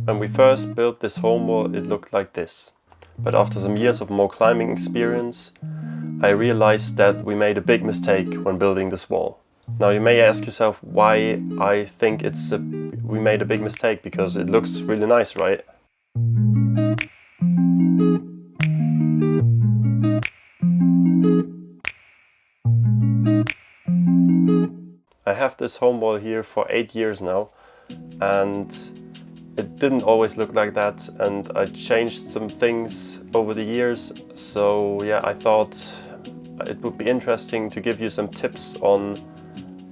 When we first built this home wall, it looked like this. But after some years of more climbing experience, I realized that we made a big mistake when building this wall. Now you may ask yourself why I think we made a big mistake, because it looks really nice, right? I have this home wall here for 8 years now, and it didn't always look like that, and I changed some things over the years. So yeah, I thought it would be interesting to give you some tips on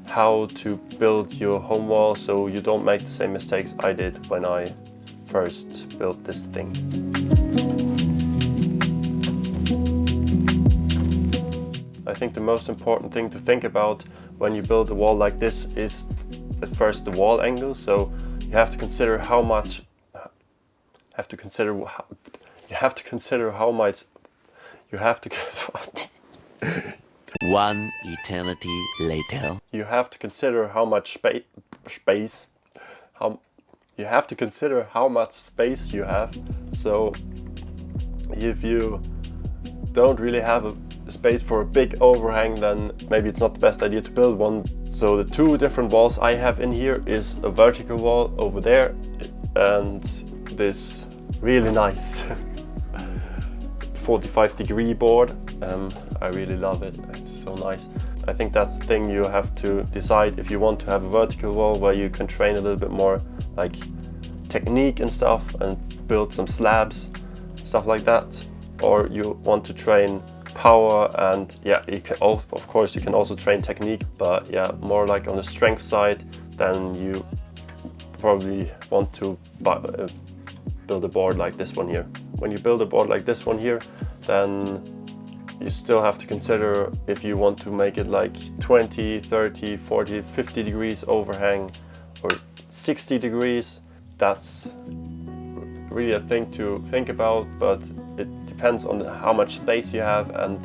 how to build your home wall so you don't make the same mistakes I did when I first built this thing. I think the most important thing to think about when you build a wall like this is at first the wall angle. So you have to consider how much One eternity later. You have to consider how much space you have. So if you don't really have a space for a big overhang, then maybe it's not the best idea to build one. So the two different walls I have in here is a vertical wall over there and this really nice 45-degree board. I really love it, it's so nice. I think that's the thing you have to decide if you want to have a vertical wall where you can train a little bit more like technique and stuff and build some slabs, stuff like that, or you want to train power. And yeah, you can also, of course you can also train technique, but yeah, more like on the strength side. Then you probably want to build a board like this one here. When you build a board like this one here, then you still have to consider if you want to make it like 20, 30, 40, 50 degrees overhang or 60 degrees. That's really a thing to think about, but it depends on how much space you have and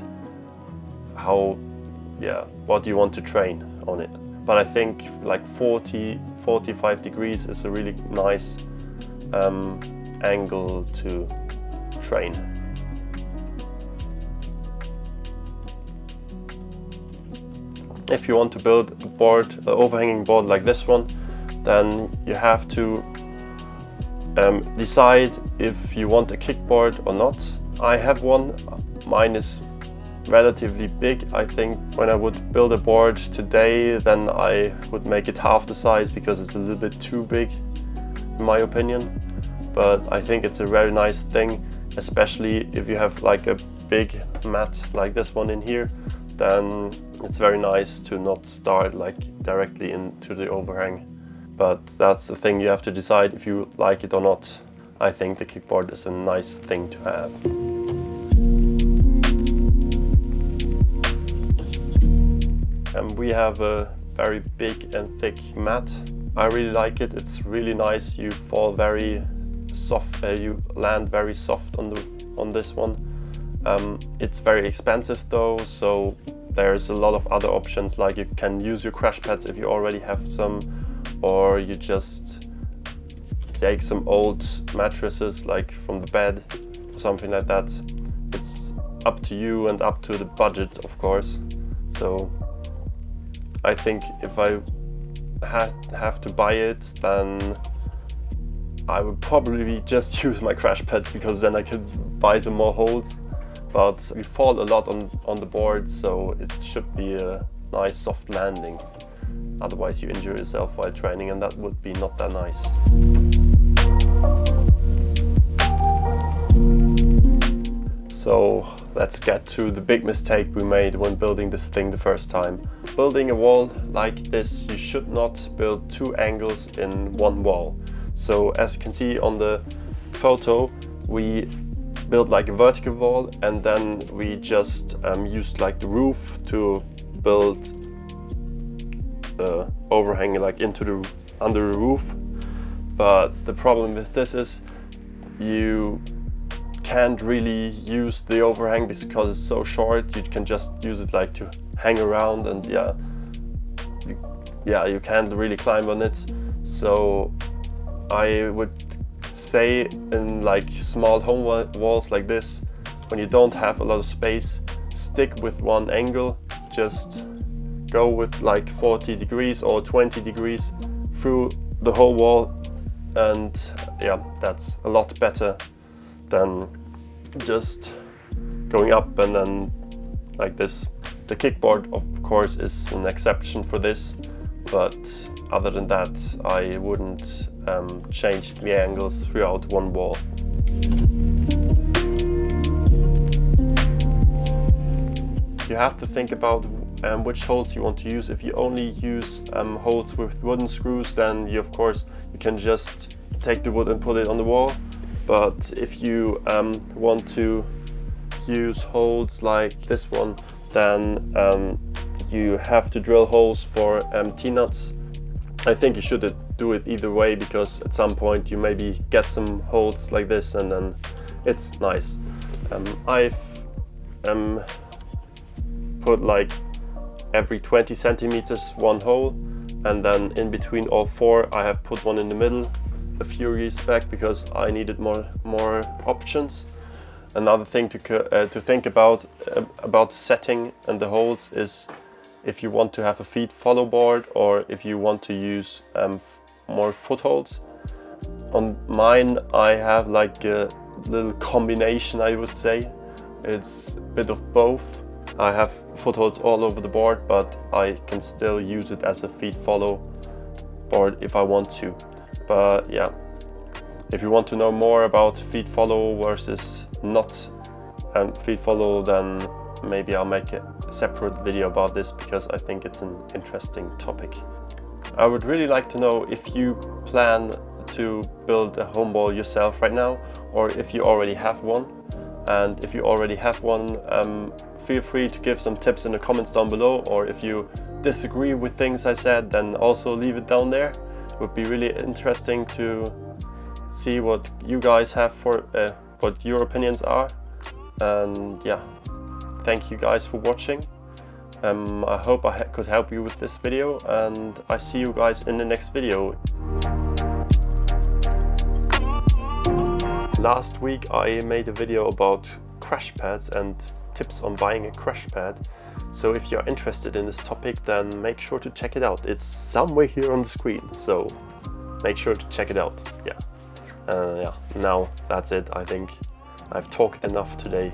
what you want to train on it. But I think like 40, 45 degrees is a really nice angle to train. If you want to build a board, an overhanging board like this one, then you have to decide if you want a kickboard or not. I have one. Mine is relatively big. I think when I would build a board today, then I would make it half the size because it's a little bit too big in my opinion. But I think it's a very nice thing, especially if you have like a big mat like this one in here, then it's very nice to not start like directly into the overhang. But that's the thing, you have to decide if you like it or not. I think the kickboard is a nice thing to have. And we have a very big and thick mat. I really like it, it's really nice. You fall very soft, you land very soft on this one. It's very expensive though, so there's a lot of other options, like you can use your crash pads if you already have some, or you just take some old mattresses like from the bed or something like that. It's up to you and up to the budget, of course. So I think if I have to buy it, then I would probably just use my crash pads, because then I could buy some more holes. But we fall a lot on the board, so it should be a nice soft landing. Otherwise you injure yourself while training, and that would be not that nice. So let's get to the big mistake we made when building this thing the first time. Building a wall like this, you should not build two angles in one wall. So as you can see on the photo, we built like a vertical wall, and then we just used like the roof to build the overhang like under the roof. But the problem with this is you can't really use the overhang because it's so short. You can just use it like to hang around, and you can't really climb on it. So I would say in like small home walls like this, when you don't have a lot of space, stick with one angle, just go with like 40 degrees or 20 degrees through the whole wall, and yeah, that's a lot better than just going up and then like this. The kickboard of course is an exception for this, but other than that I wouldn't change the angles throughout one wall. You have to think about which holes you want to use. If you only use holes with wooden screws, then you can just take the wood and put it on the wall. But if you want to use holes like this one, then you have to drill holes for T-nuts. I think you should do it either way, because at some point you maybe get some holes like this and then it's nice. I've put like every 20 centimeters one hole, and then in between all four I have put one in the middle a few years back because I needed more options. Another thing to think about setting and the holes is if you want to have a feed follow board or if you want to use more footholds. On mine I have like a little combination, I would say. It's a bit of both. I have footholds all over the board, but I can still use it as a feed follow board if I want to. But yeah, if you want to know more about feed follow versus not feed follow, then maybe I'll make a separate video about this because I think it's an interesting topic. I would really like to know if you plan to build a home wall yourself right now, or if you already have one. And if you already have one, feel free to give some tips in the comments down below, or if you disagree with things I said, then also leave it down there. It would be really interesting to see what you guys have for what your opinions are. And yeah, thank you guys for watching. I hope I could help you with this video, and I see you guys in the next video. Last week I made a video about crash pads and tips on buying a crash pad. So if you're interested in this topic, then make sure to check it out. It's somewhere here on the screen, so make sure to check it out. Yeah, now that's it. I think I've talked enough today.